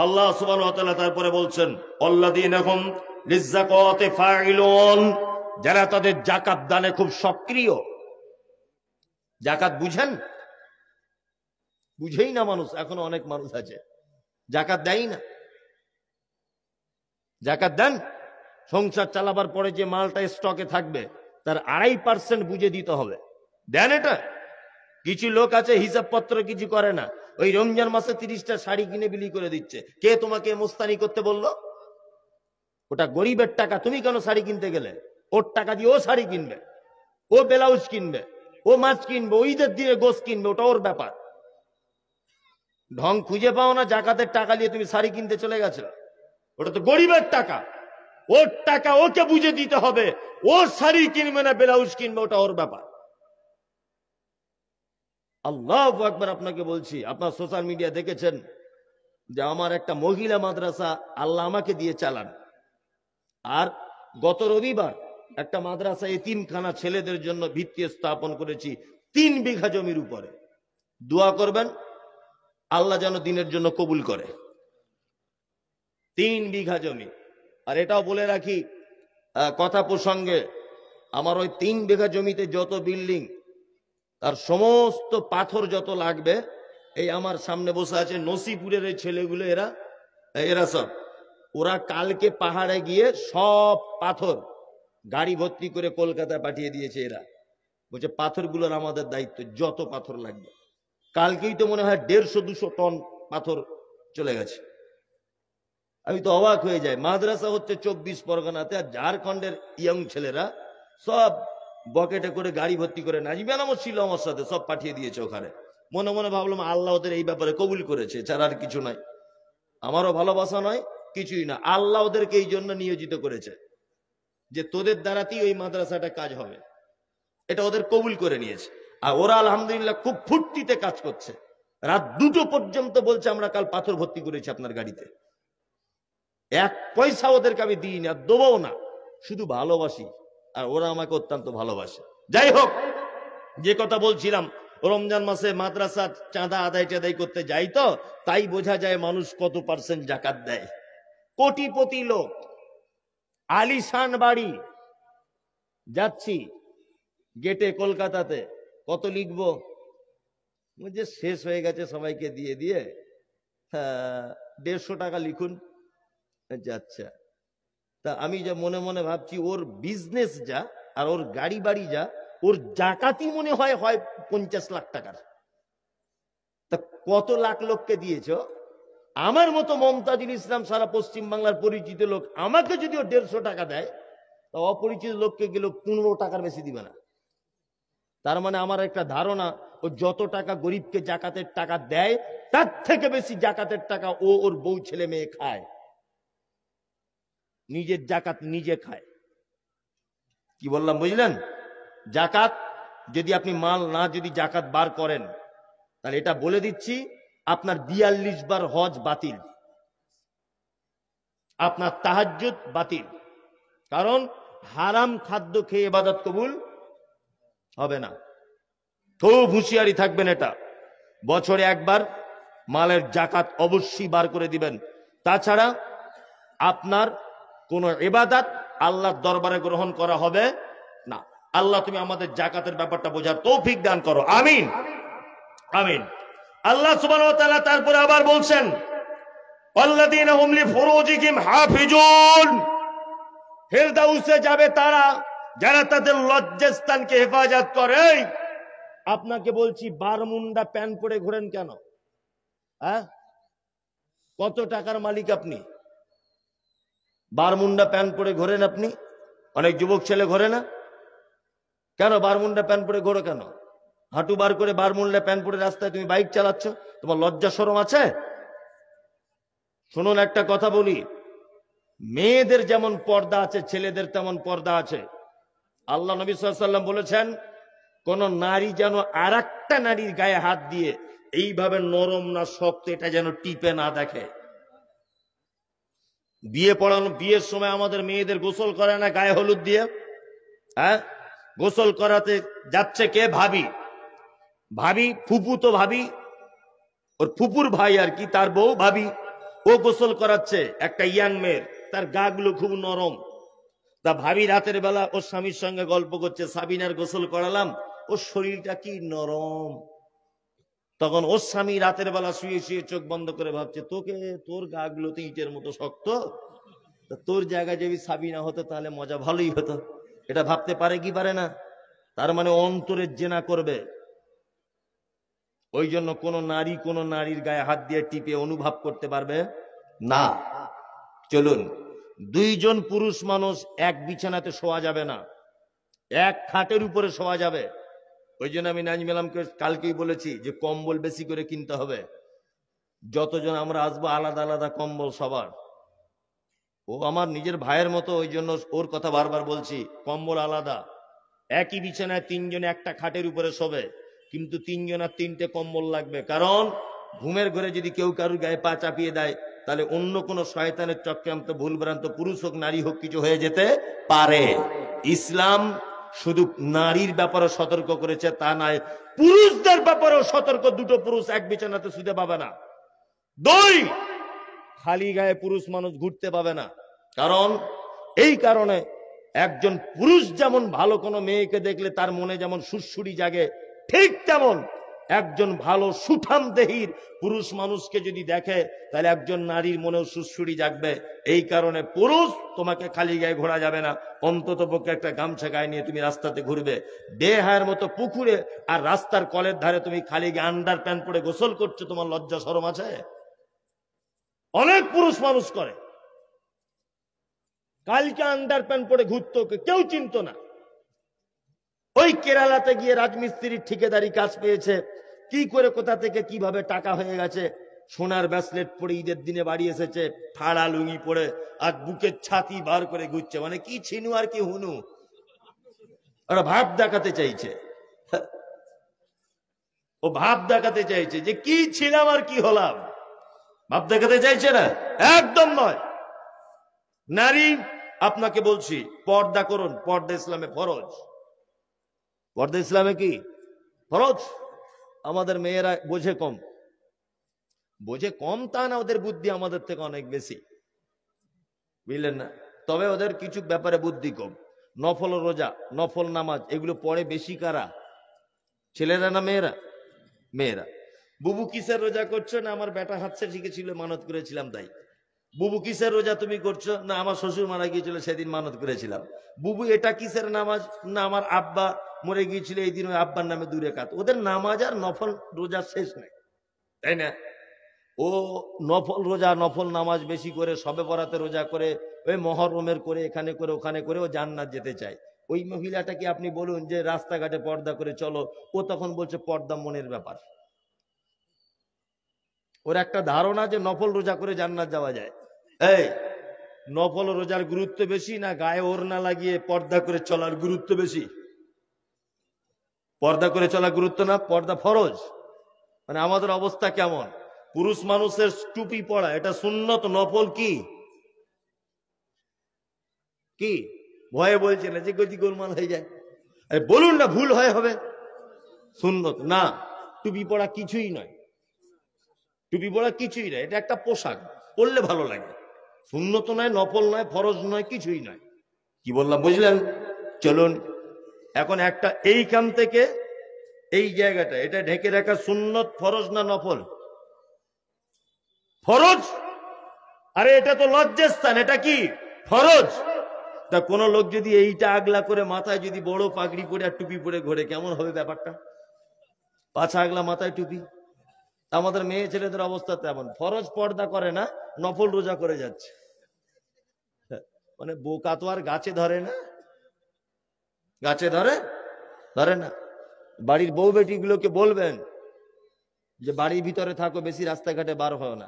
আল্লাহ সুবহানাহু ওয়া তাআলা তারপরে বলছেন আল্লাযীনা হুম লিযাকাতি ফাইলুন, যারা তাদের যাকাত দানে খুব সক্রিয়। যাকাত বুঝেন? বুঝেই না মানুষ, এখনো অনেক মানুষ আছে যাকাত দেয় না। যাকাত দেন, সংসার চালাবার পরে যে মালটা স্টকে থাকবে তার 2.5% বুঝে দিতে হবে, দেন এটা? কিছু লোক আছে হিসাব পত্র কিছু করে না, ওই রমজান মাসে 30টা শাড়ি কিনে বিলি করে দিচ্ছে। কে তোমাকে মোস্তানি করতে বললো? ওটা গরিবের টাকা, তুমি কেন শাড়ি কিনতে গেলে? ওর টাকা দিয়ে ও শাড়ি কিনবে, ও ব্লাউজ কিনবে, ও মাছ কিনবে, ও ঈদের দিয়ে গোশ কিনবে, ওটা ওর ব্যাপার। ঢং খুঁজে পাও না, জাকাতের টাকা দিয়ে তুমি শাড়ি কিনতে চলে গেছো, ওটা তো গরিবের টাকা, ওর টাকা ওকে বুঝে দিতে হবে। ও শাড়ি কিনবে না ব্লাউজ কিনবে, ওটা ওর ব্যাপার। আল্লাহু আকবার। আপনাকে বলছি, আপনার সোশ্যাল মিডিয়া দেখেছেন যে আমার একটা মহিলা মাদ্রাসা আল্লাহ আমাকে দিয়ে চালান, আর গত রবিবার একটা মাদ্রাসা এতিমখানা ছেলেদের জন্য ভিত্তি স্থাপন করেছি 3 বিঘা জমির উপরে। দোয়া করবেন আল্লাহ যেন দিনের জন্য কবুল করে। 3 বিঘা জমি। আর এটাও বলে রাখি, কথা প্রসঙ্গে, আমার ওই 3 বিঘা জমিতে যত বিল্ডিং, তার সমস্ত পাথর যত লাগবে, এই আমার সামনে বসে আছে নসিপুরের এই ছেলেগুলো, এরা সব, ওরা কালকে পাহাড়ে গিয়ে সব পাথর গাড়ি ভর্তি করে কলকাতায় পাঠিয়ে দিয়েছে। এরা বলছে পাথরগুলোর আমাদের দায়িত্ব, যত পাথর লাগবে। কালকেই তো মনে হয় 150-200 টন পাথর চলে গেছে। আমি তো অবাক হয়ে যাই। মাদ্রাসা হচ্ছে 24 পরগনাতে, আর ঝাড়খণ্ডের ইয়ং ছেলেরা সব বকেটে করে গাড়ি ভর্তি করে, নাজিবে নামও ছিল আমার সাথে, সব পাঠিয়ে দিয়েছে ওখানে। মনে মনে ভাবলাম আল্লাহ ওদের এই ব্যাপারে কবুল করেছে, ছাড়া আর কিছু নয়। আমারও ভালোবাসা নয়, কিছুই না। আল্লাহ ওদেরকে এই জন্য নিয়োজিত করেছে যে তোদের দ্বারাতেই ওই মাদ্রাসাটা কাজ হবে, এটা ওদের কবুল করে নিয়েছে। আর ওরা আলহামদুলিল্লাহ খুব ফুর্তিতে কাজ করছে। রাত 2টো পর্যন্ত বলছে আমরা কাল পাথর ভর্তি করেছি আপনার গাড়িতে। 1 পয়সা ওদেরকে আমি দিই না, দেবও না, শুধু ভালোবাসি, আর ওরা আমাকে অত্যন্ত ভালোবাসে। যাই হোক, যে কথা বলছিলাম, রমজান মাসে মাদ্রাসার চাঁদা আদায় করতে যাই, তো তাই বোঝা যায় মানুষ কত % জাকাত দেয়। কোটিপতি লোক, আলিশান বাড়ি, যাচ্ছি গেটে কলকাতাতে, কত লিখবো, যে শেষ হয়ে গেছে সবাইকে দিয়ে দিয়ে, 150 টাকা লিখুন। আচ্ছা, তা আমি যা মনে মনে ভাবছি, ওর বিজনেস যা আর ওর গাড়ি বাড়ি যা, ওর জাকাতই মনে হয় 50 লাখ টাকার। তা কত লাখ লোককে দিয়েছ? আমার মতো মমতাজুল ইসলাম সারা পশ্চিম বাংলার পরিচিত লোক, আমাকে যদি ও 150 টাকা দেয়, তা অপরিচিত লোককে গেলে 15 টাকার বেশি দিবে না। তার মানে আমার একটা ধারণা, ও যত টাকা গরিবকে জাকাতের টাকা দেয়, তার থেকে বেশি জাকাতের টাকা ও ওর বউ ছেলে মেয়ে খায়, নিজের জাকাত নিজে খায়। কি বললাম বুঝলেন? জাকাত যদি আপনি মাল না যদি জাকাত বার করেন, তাহলে এটা বলে দিচ্ছি, আপনার 42 বার হজ বাতিল, আপনার তাহাজ্জুদ বাতিল। কারণ হারাম খাদ্য খেয়ে ইবাদত কবুল হবে না। খুব হুঁশিয়ারি থাকবেন। এটা বছরে একবার মালের জাকাত অবশ্যই বার করে দিবেন। তাছাড়া আপনার কোন ইবাদত আল্লাহর দরবারে গ্রহণ করা হবে না। আল্লাহ তুমি আমাদের জাকাতের ব্যাপারটা বোঝার তৌফিক দান করো, আমিন আমিন। আল্লাহ সুবহানাহু ওয়া তাআলা তারপরে আবার বলছেন, আল্লাযীনা হুম লিফুরুজিহিম হাফিজুন, ফিরদাউসে যাবে তারা যারা তাদের লজ্জাস্থানকে হেফাজত করে। আপনাকে বলছি, বারমুন্ডা প্যান্ট পরে ঘোরেন কেন? কত টাকার মালিক আপনি? বারমুন্ডা প্যান্ট পরে ঘোরেন আপনি? অনেক যুবক ছেলে ঘোরে না কেন? বারমুন্ডা প্যান্ট পরে ঘোরো কেন? হাঁটু বার করে বারমুন্ডা প্যান্ট পরে রাস্তায় তুমি বাইক চালাচ্ছ, তোমার লজ্জা শরম আছে? শুনুন, একটা কথা বলি, মেয়েদের যেমন পর্দা আছে, ছেলেদের তেমন পর্দা আছে। আল্লাহ নবী সাল্লাল্লাহু আলাইহি ওয়াসাল্লাম বলেছেন, কোন নারী যেন আরেকটা নারীর গায়ে হাত দিয়ে এইভাবে নরম না শক্ত এটা যেন টিপে না দেখে। বিয়ের সময় আমাদের মেয়েদের গোসল করে না গায়ে হলুদ দিয়ে? গোসল করাতে যাচ্ছে কে? ভাবি, ফুপু তো ভাবি, ওর ফুপুর ভাই আর কি, তার বউ ভাবি। ও গোসল করাচ্ছে একটা ইয়াং মেয়ের, তার গা গুলো খুব নরম। তা ভাবি রাতের বেলা ওর স্বামীর সঙ্গে গল্প করছে, সাবিনার গোসল করালাম, ওর শরীরটা কি নরম। তখন ওর স্বামী রাতের বেলা শুয়ে শুয়ে চোখ বন্ধ করে ভাবছে, তোর গা গুলো তো ইটের মতো শক্ত, তোর জায়গায় যদি সাবিনা হতো তাহলে মজা ভালোই হতো। এটা ভাবতে পারে কি পারে না? তার মানে অন্তরের জেনা করবে। ওই জন্য কোন নারীর গায়ে হাত দিয়ে টিপে অনুভব করতে পারবে না। চলুন, দুইজন পুরুষ মানুষ এক বিছানাতে শোয়া যাবে না, এক খাটের উপরে শোয়া যাবে। ওই জন্য আমি নাজমুল আলমকে কালকেই বলেছি যে কম্বল বেশি করে কিনতে হবে। যতজন আমরা আসবো আলাদা আলাদা কম্বল সবার। ও আমার নিজের ভাইয়ের মতো, ওই জন্য ওর কথা বারবার বলছি, কম্বল আলাদা। একই বিছানায় তিনজনে একটা খাটের উপরে শোবে, কিন্তু তিনজনের তিনটে কম্বল লাগবে। কারণ ঘুমের ঘরে যদি কেউ কারুর গায়ে পা চাপিয়ে দেয়, তাহলে অন্য কোনো শয়তানের চক্রান্ত ভুলভ্রান্ত পুরুষ হোক নারী হোক কিছু হয়ে যেতে পারে। ইসলাম শুধু নারীর ব্যাপারে সতর্ক করেছে তা নয়, পুরুষদের ব্যাপারেও সতর্ক। দুটো পুরুষ এক বিছানাতে শুতে পাবে না। দুই, খালি গায়ে পুরুষ মানুষ ঘুরতে পাবে না। কারণ এই কারণে একজন পুরুষ যেমন ভালো কোনো মেয়েকে দেখলে তার মনে যেমন সুরসুরি জাগে, ঠিক তেমন একজন ভালো সুঠাম দেহীর পুরুষ মানুষকে যদি দেখে তাহলে একজন নারীর মনেও সুরসুরি জাগবে। এই কারণে পুরুষ তোমাকে খালি গায়ে ঘোরা যাবে না, অন্তত পক্ষে একটা গামছা গায়ে নিয়ে তুমি রাস্তাতে ঘুরবে। বেহায়ের মতো পুকুরে আর রাস্তার কলের ধারে তুমি খালি গায়ে আন্ডার প্যান্ট পরে গোসল করছো, তোমার লজ্জা শরম আছে? অনেক পুরুষ মানুষ করে। কালকে আন্ডার প্যান্ট পরে ঘুরতো, কেউ চিনত না। ওই কেরালাতে গিয়ে রাজমিস্ত্রির ঠিকাদারি কাজ পেয়েছে, কি করে কোথা থেকে কিভাবে টাকা হয়ে গেছে। সোনার ব্যাসলেট পরে ঈদের দিনে বাড়ি এসেছে, ফাড়া লুঙ্গি পরে, আর বুকের ছাতি বার করে ঘুরছে। মানে কি ছিনু আর কি হুনু, ওরা ভাব দেখাতে চাইছে। ও ভাব দেখাতে চাইছে যে কি ছিলাম আর কি হলাম, ভাব দেখাতে চাইছে না, একদম নয়। নারী, আপনাকে বলছি পর্দা করুন। পর্দা ইসলামে ফরজ। পর্দা ইসলামে কি ফরজ? আমাদের মেয়েরা বোঝে কম। বোঝে কম তা না, ওদের বুদ্ধি আমাদের থেকে অনেক বেশি, বুঝলেন না? তবে ওদের কিছু ব্যাপারে বুদ্ধি কম। নফল রোজা, নফল নামাজ এগুলো পড়ে বেশি কারা? ছেলেরা না মেয়েরা? মেয়েরা। বুবু কিসের রোজা করছো? না আমার বেটা হাতছে শিখেছিল, মানত করেছিলাম তাই। বুবু কিসের রোজা তুমি করছো? না আমার শ্বশুর মারা গিয়েছিল সেদিন মানত করেছিলাম। বুবু এটা কিসের নামাজ? না আমার আব্বা মরে গিয়েছিল এই দিন, ওই আব্বার নামে 2 রাকাত। ওদের নামাজ আর নফল রোজা শেষ নেই, তাই না? ও নফল রোজা নফল নামাজ বেশি করে, সবে বরাতে রোজা করে, ওই মহরমের করে, এখানে করে ওখানে করে ও জান্নাত যেতে চায়। ওই মহিলাটাকে আপনি বলুন যে রাস্তাঘাটে পর্দা করে চলো, ও তখন বলছে পর্দা মনের ব্যাপার। ওর একটা ধারণা যে নফল রোজা করে জান্নাত যাওয়া যায়। এই নফল রোজার গুরুত্ব বেশি না গায়ে ওড়না লাগিয়ে পর্দা করে চলার গুরুত্ব বেশি? পর্দা করে চলা গুরুত্ব না, পর্দা ফরজ। মানে আমাদের অবস্থা কেমন? পুরুষ মানুষের টুপি পরা এটা সুন্নত, নফল কি কি ভয়ে বলছে না যে গতি গোলমাল হয়ে যায়। আরে বলুন না, ভুল হয় হবে। সুন্নত না, টুপি পরা কিছুই নয়। টুপি পরা কিছুই নয়, এটা একটা পোশাক, পরলে ভালো লাগে। সুন্নত নয়, নফল নয়, ফরজ নয়, কিছুই নয়। কি বললাম বুঝলেন? চলুন এখন একটা এইখান থেকে এই জায়গাটা, এটা ঢেকে রাখা সুন্নত, ফরজ না নফল? ফরজ। আরে এটা তো লজ্জার স্থান, এটা কি ফরজ? তা কোন লোক যদি এইটা আগলা করে মাথায় যদি বড় পাগড়ি পরে আর টুপি পরে ঘোরে, কেমন হবে ব্যাপারটা? পাছা আগলা মাথায় টুপি। আমাদের মেয়ে ছেলেদের অবস্থা তেমন, ফরজ পর্দা করে না, নফল রোজা করে যাচ্ছে। মানে বোকা তো আর গাছে ধরে না, গাছে ধরে না। বাড়ির বউ বেটি গুলোকে বলবেন যে বাড়ির ভিতরে থাকো, বেশি রাস্তাঘাটে বার হয় না।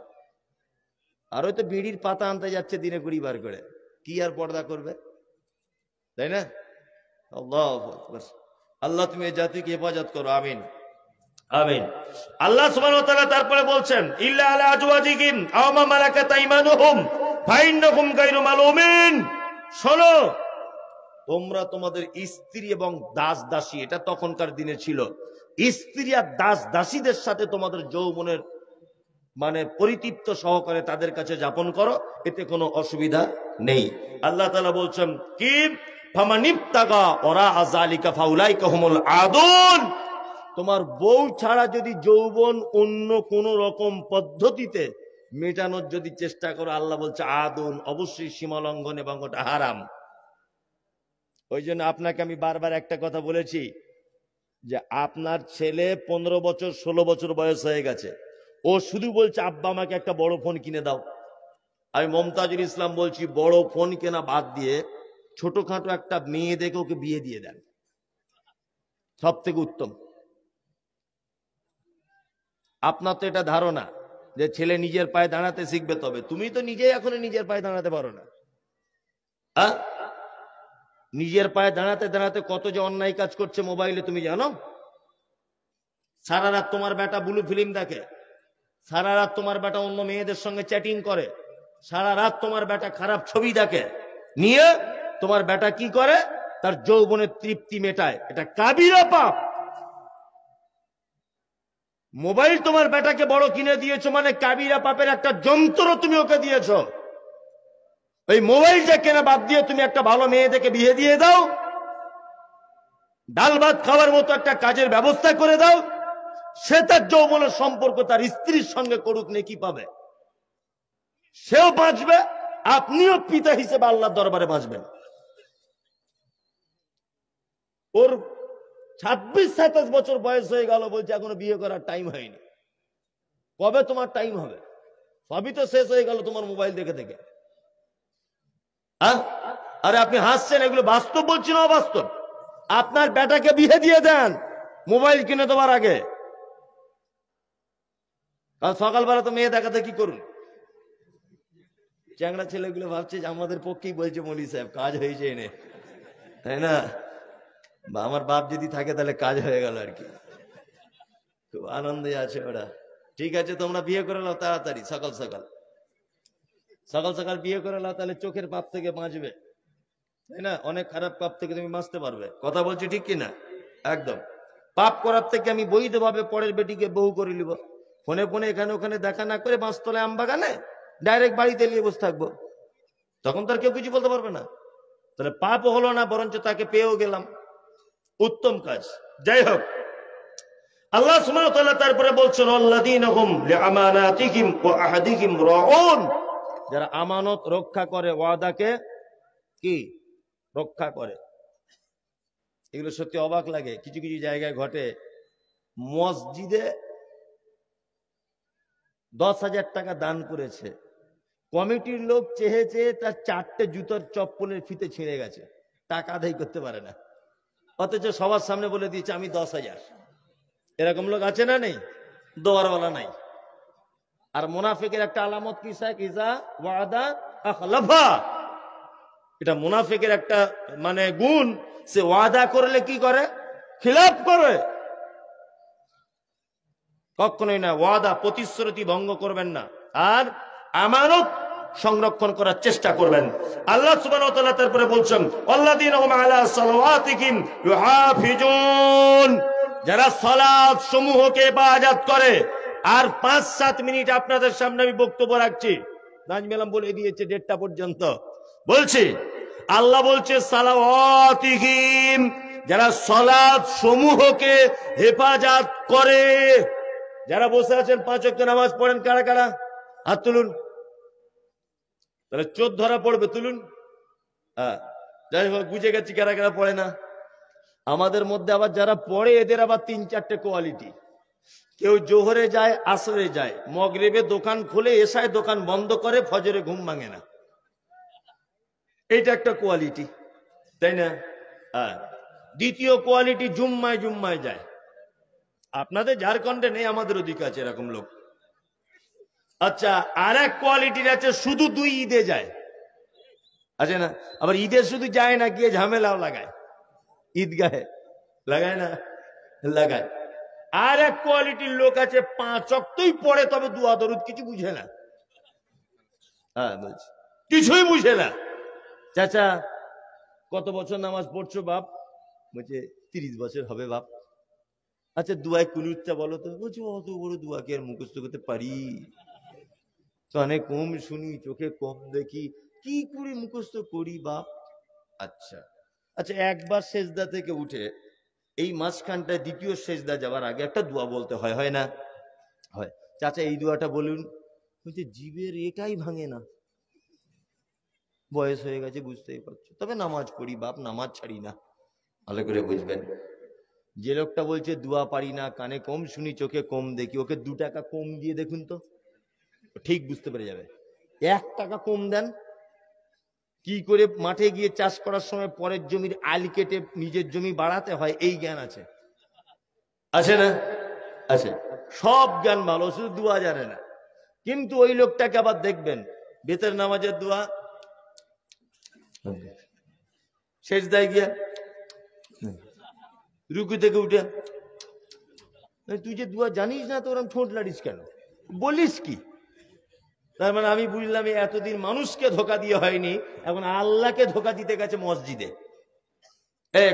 আর ওই তো বিড়ির পাতা আনতে যাচ্ছে দিনে 20 বার করে, কি আর পর্দা করবে, তাই না? আল্লাহু আকবার। আল্লাহ তুমি এই জাতিকে হেফাজত করো, আমিন আমিন। আল্লাহ সুবহানাহু ওয়া তাআলা তারপরে বলছেন, ইল্লা আলা আজওয়াজিহিম আও মা মালাকাত আইমানুহুম ফাইন্নাহুম গায়রু মালুমিন। শোনো, তোমরা তোমাদের স্ত্রী এবং দাস দাসী, এটা তখনকার দিনে ছিল, স্ত্রী আর দাস দাসীদের সাথে তোমাদের যৌবনের মানে পরিতৃপ্ত সহকারে তাদের কাছে যাপন করো, এতে কোনো অসুবিধা নেই। আল্লাহ তাআলা বলছেন কি, ফামানিবতাগা ওরা আযালিকা ফাউলাইকা হুমুল আদুন। তোমার বউ ছাড়া যদি যৌবন অন্য কোন রকম পদ্ধতিতে মেটানোর যদি চেষ্টা করো, আল্লাহ বলছে আদুন, অবশ্যই সীমা লঙ্ঘন এবং ওটা হারাম। ওই জন্য আপনাকে আমি বারবার একটা কথা বলেছি যে আপনার ছেলে 15 বছর 16 বছর বয়স হয়ে গেছে, ও শুধু বলছে আব্বা আমাকে একটা বড় ফোন কিনে দাও। আমি মমতাজুল ইসলাম বলছি, বড় ফোন কেনা বাদ দিয়ে ছোটখাটো একটা মেয়ে দেখে ওকে বিয়ে দিয়ে দেন, সব থেকে উত্তম। আপনার তো এটা ধারণা যে ছেলে নিজের পায়ে দাঁড়াতে শিখবে, তবে তুমি তো নিজেই এখনো নিজের পায়ে দাঁড়াতে পারো না। নিজের পায়ে দাঁড়াতে দাঁড়াতে কত যে অন্যায় কাজ করছে মোবাইলে তুমি জানো? সারা রাত তোমার বেটা ব্লু ফিল্ম দেখে, সারা রাত তোমার বেটা অন্য মেয়েদের সঙ্গে চ্যাটিং করে, সারা রাত তোমার বেটা খারাপ ছবি দেখে, নিয়ে তোমার বেটা কি করে, তার যৌবনের তৃপ্তি মেটায়। এটা কাবিরা পাপ। মোবাইল তোমার বেটাকে বড় কিনে দিয়েছো মানে কাবিরা পাপের একটা যন্ত্র তুমি ওকে দিয়েছো। এই মোবাইলটা কেনা বাদ দিয়ে তুমি একটা ভালো মেয়ে দেখে বিয়ে দিয়ে দাও, ডাল ভাত খাওয়ার মতো একটা কাজের ব্যবস্থা করে দাও, সে তার যৌবনের সম্পর্ক তার স্ত্রীর সঙ্গে করুক, নেকি পাবে, সেও বাঁচবে, আপনিও পিতা হিসেবে আল্লাহর দরবারে বাঁচবেন। ওর 26-27 বছর বয়স হয়ে গেল, বলছে এখনো বিয়ে করার টাইম হয়নি। কবে তোমার টাইম হবে? সবই তো শেষ হয়ে গেল তোমার মোবাইল দেখে দেখে। আরে আপনি হাসছেন, এগুলো বাস্তব বলছি না অবাস্তব? আপনার বেটাকে বিয়ে দিয়ে দেন মোবাইল কিনে দেওয়ার আগে। কাল সকালবেলা তো মেয়ে দেখাতে কি করুন? চ্যাংড়া ছেলেগুলো ভাবছে যে আমাদের পক্ষেই বলছে মৌলী সাহেব, কাজ হয়েছে এনে, তাই না? বা আমার বাপ যদি থাকে তাহলে কাজ হয়ে গেল আর কি। খুব আনন্দে আছে ওরা। ঠিক আছে, তোমরা বিয়ে করে নাও তাড়াতাড়ি, সকাল সকাল সকাল সকাল বিয়ে করে নাও, তাহলে চোখের পাপ থেকে বাঁচবে, তাই না? অনেক খারাপ পাপ থেকে তুমি বাঁচতে পারবে। কথা বলছি ঠিক কিনা? একদম। পাপ করার থেকে আমি বৈধভাবে পরের বেটিকে বউ করে নিব, ফোনে ফোনে এখানে ওখানে দেখা না করে বাঁশতলায় আম বাগানে ডাইরেক্ট বাড়িতে নিয়ে বসে থাকবো, তখন তার কেউ কিছু বলতে পারবে না। তাহলে পাপও হলো না, বরঞ্চ তাকে পেয়েও গেলাম, উত্তম কাজ। যাই হোক, আল্লাহ সুবহানাহু ওয়া তাআলা তারপরে বলছেন আল্লাযীনা হুম লিআমানাতিহিম ওয়া আহাদিহিম রাউন, যারা আমানত রক্ষা করে, ওয়াদাকে কি রক্ষা করে। এগুলো সত্যি অবাক লাগে, কিছু কিছু জায়গায় ঘটে। মসজিদে 10,000 টাকা দান করেছে, কমিটির লোক চেয়ে চেয়ে তার 4টে জুতোর চপ্পলের ফিতে ছিঁড়ে গেছে, টাকা আদায় করতে পারে না, অথচ সবার সামনে বলে দিয়েছে আমি 10,000। এরকম লোক আছে না নেই? দোয়ারওয়ালা নাই। আর মুনাফিকের একটা আলামত কি? ইজা ওয়াদা আখলাফা। এটা মুনাফিকের একটা মানে গুণ, সে ওয়াদা করলে কি করে? খিলাফ করে। কখনোই না, ওয়াদা প্রতিশ্রুতি ভঙ্গ করবেন না, আর আমানত সংরক্ষণ করার চেষ্টা করবেন। আল্লাহ সুবহানাহু ওয়া তাআলা তারপরে বলছেন আল্লাযীনা হুম আলা সালাওয়াতিহিম ইউহাফিজুন, যারা সালাত সমূহকে ইবাদত করে। আর 5-7 মিনিট আপনাদের সামনে আমি বক্তব্য রাখছি, নাজমেলাম বলে দিয়েছে 1:30 পর্যন্ত। বলছি, আল্লাহ বলছে সালাওয়াতিহিম, যারা সালাত সমূহকে হেফাজত করে। যারা বসে আছেন 5 ওয়াক্ত নামাজ পড়েন, কারা কারা হাত তুলুন, তাহলে চোর ধরা পড়বে, তুলুন। যাই হোক, বুঝে গেছি কারা কারা পড়ে না। আমাদের মধ্যে আবার যারা পড়ে, এদের আবার 3-4টে কোয়ালিটি। কেউ জোহরে যায়, আসরে যায়, মগরিবে দোকান খুলে, এশায় দোকান বন্ধ করে, ফজরে ঘুম ভাঙে না। এইটা একটা কোয়ালিটি, তাই না? দ্বিতীয় কোয়ালিটি জুম্মায় জুম্মায় যায়। আপনাদের ঝাড়খণ্ডে নেই, আমাদের ওদিকে আছে এরকম লোক। আচ্ছা, আর এক কোয়ালিটির আছে শুধু 2 ঈদে যায়, আছে না? আবার ঈদে শুধু যায় না, গিয়ে ঝামেলাও লাগায়, ঈদগাহে লাগায় না, লাগায়। আর এক কোয়ালিটির লোক আছে 5 ওয়াক্তই পড়ে, তবে দুয়া দরুদ কিছু বুঝে না। বলছি কিছুই বুঝে না। চাচা কত বছর নামাজ পড়ছো বাপ? বলছে 30 বছর হবে বাপ। আচ্ছা দুয়ায় কুনুতটা বলো তো। বলছি অত বড় দুয়া কি আর মুখস্থ করতে পারি? কানে কম শুনি, চোখে কম দেখি, কি করে মুখস্থ করি বাপ? আচ্ছা আচ্ছা, একবার সেজদা থেকে উঠে এই মাঝখানটায় দ্বিতীয় সেজদা যাওয়ার আগে একটা দোয়া বলতে হয়, হয় না? হয়। চাচা এই দোয়াটা বলুন। বলছে জিভের এটাই ভাঙে না। বয়স হয়ে গেছে বুঝতেই পারছো, তবে নামাজ পড়ি বাপ, নামাজ ছাড়ি না। ভালো করে বুঝবেন, যে লোকটা বলছে দোয়া পারি না, কানে কম শুনি, চোখে কম দেখি, ওকে 2 টাকা কম দিয়ে দেখুন তো, ঠিক বুঝতে পেরে যাবে। 1 টাকা কম দেন, কি করে মাঠে গিয়ে চাষ করার সময় পরের জমির আল কেটে নিজের জমি বাড়াতে হয়, এই জ্ঞান আছে, আছে না? আছে। সব জ্ঞান ভালো, শুধু দোয়া জানে না। কিন্তু ওই লোকটাকে আবার দেখবেন বেতের নামাজের দোয়া, সেজদায় গিয়া, রুকু থেকে উঠে, তুই যে দোয়া জানিস না তো ওরকম ঠোঁট লাড়িস কেন, বলিস কি? তার মানে আমি বুঝলাম এতদিন মানুষকে ধোকা দিয়ে হয়নি, এখন আল্লাহকে ধোকা দিতে গেছে মসজিদে।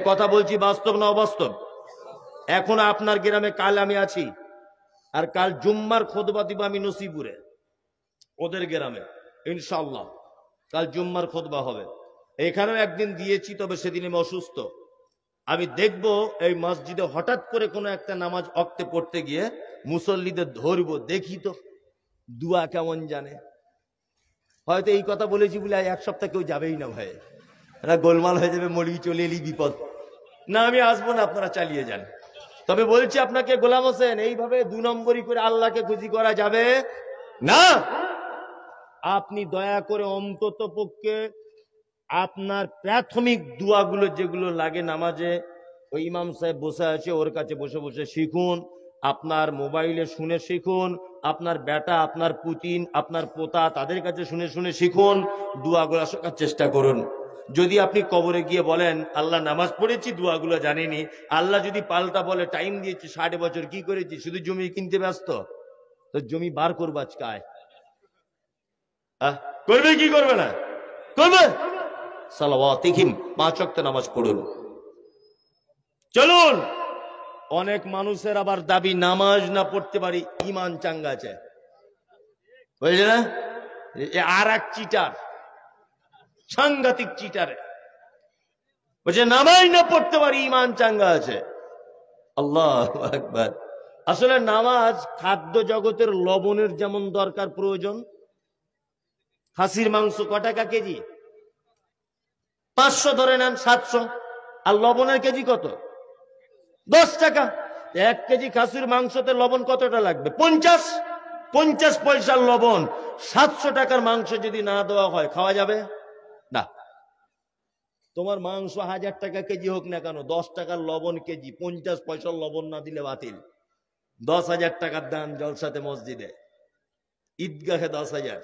কথা বলছি বাস্তব না অবাস্তব? এখন আপনার গ্রামে কাল আমি আছি, আর কাল জুম্মার খুতবা দিব আমি নসিপুরে, ওদের গ্রামে ইনশাআল্লাহ। কাল জুম্মার খুতবা হবে, এখানেও একদিন দিয়েছি, তবে সেদিন আমি অসুস্থ। আমি দেখব এই মসজিদে হঠাৎ করে কোনো একটা নামাজ অক্তে পড়তে গিয়ে মুসল্লিদের ধরবো, দেখি তো দুয়া কেমন জানে। হয়তো এই কথা বলেছি বলে 1 সপ্তাহ কেউ যাবেই না, ভাই এটা গোলমাল হয়ে যাবে, মরি চলে এলি বিপদ। না আমি আসবো না, আপনারা চালিয়ে যান। তবে বলছি আপনাকে গোলাম হোসেন, এইভাবে 2 নম্বরই করে আল্লাহকে খুশি করা যাবে না। আপনি দয়া করে অন্তত পক্ষে আপনার প্রাথমিক দোয়াগুলো যেগুলো লাগে নামাজে, ওই ইমাম সাহেব বসে আছে ওর কাছে বসে বসে শিখুন, আপনার মোবাইলে শুনে শিখুন, আপনার বেটা, আপনার পুতিন, আপনার পোতা, তাদের কাছে শুনে শুনে শিখুন, দোয়াগুলো শেখার চেষ্টা করুন। যদি আপনি কবরে গিয়ে বলেন আল্লাহ নামাজ পড়েছি দোয়াগুলো জানিনি, আল্লাহ যদি পাল্টা বলে টাইম দিয়েছি 60 বছর কি করেছি, শুধু জমি কিনতে ব্যস্ত, তো জমি বার করবো আজকে, করবে কি করবে না? করবে। সালাওয়াতিহিম, 5 ওয়াক্ত নামাজ পড়ুন। চলুন। অনেক মানুষের আবার দাবি নামাজ না পড়তে পারি ইমান চাঙ্গা আছে, বুঝলে না? আর এক চিটার, সাংঘাতিক চিটারে বলছে নামাজ না পড়তে পারি ইমান চাঙ্গা আছে। আল্লাহু আকবার। আসলে নামাজ খাদ্য জগতের লবণের যেমন দরকার প্রয়োজন। খাসির মাংস ক টাকা কেজি? 500 ধরে নেন, 700। আর লবণের কেজি কত? 10 টাকা। 1 কেজি খাসির মাংসতে লবণ কতটা লাগবে? 50 পয়সার লবণ। 700 টাকার মাংস যদি না দেওয়া হয় খাওয়া যাবে না। তোমার মাংস 1000 টাকা কেজি হোক না কেন, 10 টাকার লবণ কেজি, 50 পয়সার লবণ না দিলে বাতিল। 10,000 টাকার দান জলসাতে মসজিদে, ঈদগাহে 10,000।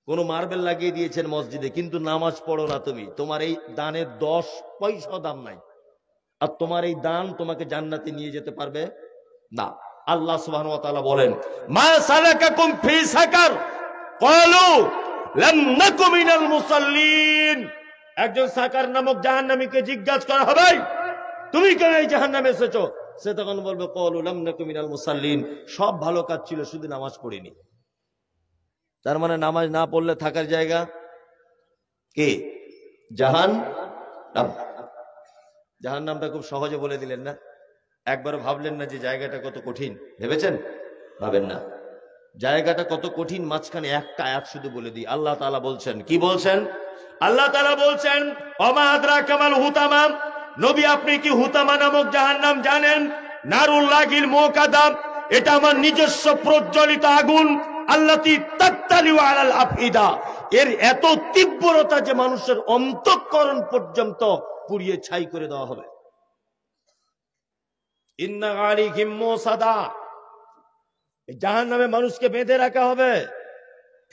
কোন মার্বেল লাগিয়ে দিয়েছেন মসজিদে, কিন্তু নামাজ পড়ো না তুমি, তোমার এই দানের 10 পয়সা দাম নাই। আর তোমার এই দান তোমাকে জান্নাতে নিয়ে যেতে পারবে না। আল্লাহ সুবহানাহু ওয়া তাআলা বলেন, মা সালাকাকুম ফি সাকার ক্বালু লাম নাকু মিনাল মুসাল্লিন। একজন সাকার নামক জাহান্নামীকে জিজ্ঞাসা করা হবে, তুমি কেন এই জাহান্নামে এসেছো? সে তখন বলবে ক্বালু লাম নাকু মিনাল মুসাল্লিন, সব ভালো কাজ ছিল, শুধু নামাজ পড়িনি। তার মানে নামাজ না পড়লে থাকার জায়গা কে? জাহান্নাম। জাহান্নামটা খুব সহজে বলে দিলেন না? একবার ভাবলেন না যে জায়গাটা কত কঠিন? ভেবেছেন? ভাবেন না। জায়গাটা কত কঠিন, মাঝখানে একটা আয়াত শুধু বলে দিই। আল্লাহ তাআলা বলছেন, কি বলছেন? আল্লাহ তাআলা বলছেন, ওমা আদরাকা মাল হুতামা, নবী আপনি কি হুতামা নামক জাহান্নাম জানেন? নারুল্লাহিল মুকাদ্দাম, এটা আমার নিজস্ব প্রজ্বলিত আগুন, আল্লাতী তাত্তালিউ আলাল আফইদা, এর এত তীব্রতা যে মানুষের অন্তঃকরণ পর্যন্ত পুড়িয়ে ছাই করে দেওয়া হবে। ইন্না আলাইহিম মুসাদা, জাহান্নামে মানুষকে বেঁধে রাখা হবে।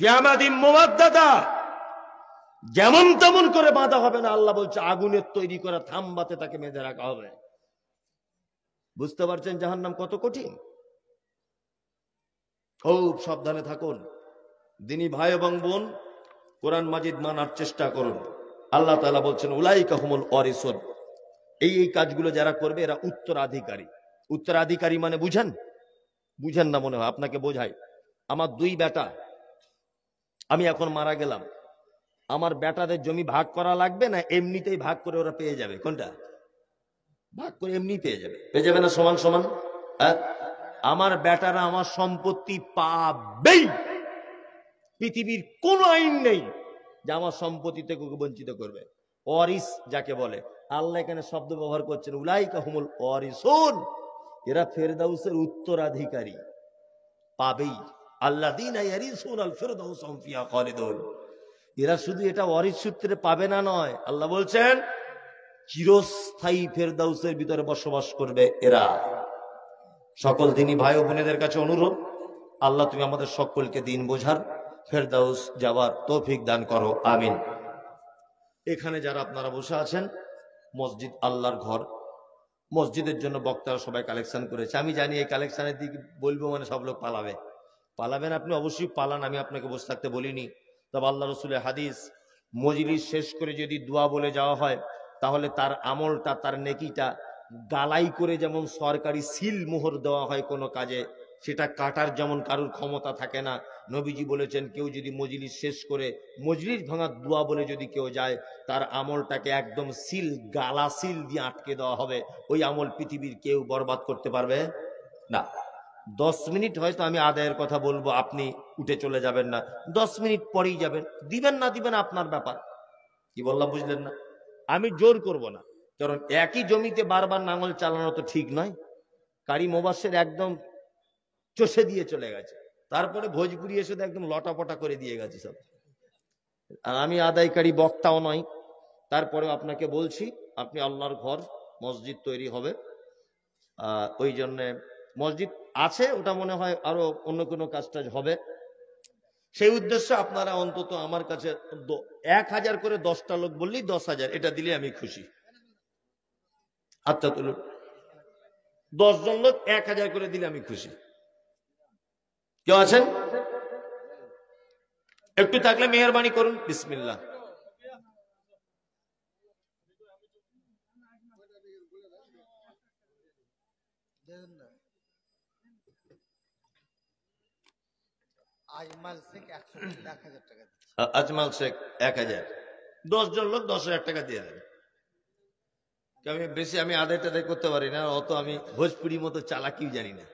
কিয়ামাতিম মুমাদ্দাদা, যেমন তেমন করে বাঁধা হবে না। আল্লাহ বলছে আগুনের তৈরি করা থাম্বাতে তাকে বেঁধে রাখা হবে। বুঝতে পারছেন জাহান্নাম কত কঠিন? খুব সাবধানে থাকুন। দিনী ভাই এবং বোন, কোরআন মাজিদ মানার চেষ্টা করুন। আল্লাহ তাআলা বলছেন উলাইকা হুমুল ওয়ারিসুন, এই কাজগুলো যারা করবে এরা উত্তরাধিকারী। উত্তরাধিকারী মানে বুঝেন? বুঝেন না মনে হয়, আপনাকে বোঝাই। আমার 2 বেটা, আমি এখন মারা গেলাম, আমার বেটাদের জমি ভাগ করা লাগবে না এমনিতেই ভাগ করে ওরা পেয়ে যাবে? কোনটা? ভাগ করে এমনি পেয়ে যাবে না সমান সমান? হ্যাঁ, আমার বেটারা আমার সম্পত্তি পাবেই। পৃথিবীর কোন আইন নেই যে আমার সম্পত্তি থেকে বঞ্চিত করবে। ওয়ারিস যাকে বলে, আল্লাহ এখানে শব্দ ব্যবহার করছেন উলাইকা হুমুল ওয়ারিসুন, এরা ফেরদাউসের উত্তরাধিকারী, পাবেই। আল্লাযীনা ইয়ারিসুনাল ফিরদাউস হুম ফিহা খালিদুন। এরা শুধু এটা ওয়ারিস সূত্রে পাবে না নয়, আল্লাহ বলছেন চিরস্থায়ী ফেরদাউসের ভিতরে বসবাস করবে এরা। সকল দিনী ভাই ও বোনেদের কাছে অনুরোধ, আল্লাহ তুমি আমাদের সকলকে দিন বোঝার, ফেরদাউস যাওয়ার তৌফিক দান করো, আমিন। এখানে যারা আপনারা বসে আছেন, মসজিদ আল্লাহর ঘর, মসজিদের জন্য বক্তারা সবাই কালেকশন করেছে। আমি জানি এই কালেকশনের দিকে বলবো মানে সব লোক পালাবেন, আপনি অবশ্যই পালান, আমি আপনাকে বসে থাকতে বলিনি। তবে আল্লাহ রসুলের হাদিস, মজলিস শেষ করে যদি দোয়া বলে যাওয়া হয় তাহলে তার আমলটা, তার নেকিটা গালাই করে যেমন সরকারি সিল মোহর দেওয়া হয় কোনো কাজে, সেটা কাটার যেমন কারুর ক্ষমতা থাকে না, নবীজি বলেছেন কেউ যদি মজলিস শেষ করে মজলিস ভাঙার দোয়া বলে যদি কেউ যায়, তার আমলটাকে একদম সিল, গালা সিল দিয়ে আটকে দেওয়া হবে। ওই আমল পৃথিবীর কেউ বরবাদ করতে পারবে না। 10 মিনিট হয়তো আমি আদায়ের কথা বলবো, আপনি উঠে চলে যাবেন না, 10 মিনিট পরেই যাবেন, দিবেন না দিবেন আপনার ব্যাপার। কি বললাম বুঝলেন না? আমি জোর করব না, কারণ একই জমিতে বারবার নাঙল চালানো তো ঠিক নয়। কারি মোবাশ্বের একদম চষে দিয়ে চলে গেছে, তারপরে ভোজপুরি এসে একদম লটাপটা করে দিয়ে গেছে সব। আর আমি আদায়কারী বক্তাও নয়, তারপরে আপনাকে বলছি, আপনি আল্লাহর ঘর, মসজিদ তৈরি হবে, ওই জন্যে মসজিদ আছে, ওটা মনে হয় আরো অন্য কোনো কাজ টাজ হবে, সেই উদ্দেশ্যে আপনারা অন্তত আমার কাছে 1000 করে 10টা লোক বললেই 10,000, এটা দিলে আমি খুশি। আচ্ছা তুলুন, 10 জন লোক 1000 করে দিলে আমি খুশি। কেউ আছেন? একটু থাকলে মেহরবানি করুন, বিসমিল্লাহ। আজমাল শেখ 1000, 10 জন লোক 10,000 টাকা দিয়ে দেবে। আমি বেশি, আমি আদায় টাদায় করতে পারি না অত, আমি ভোজপুরি মতো চালাকিও জানি না।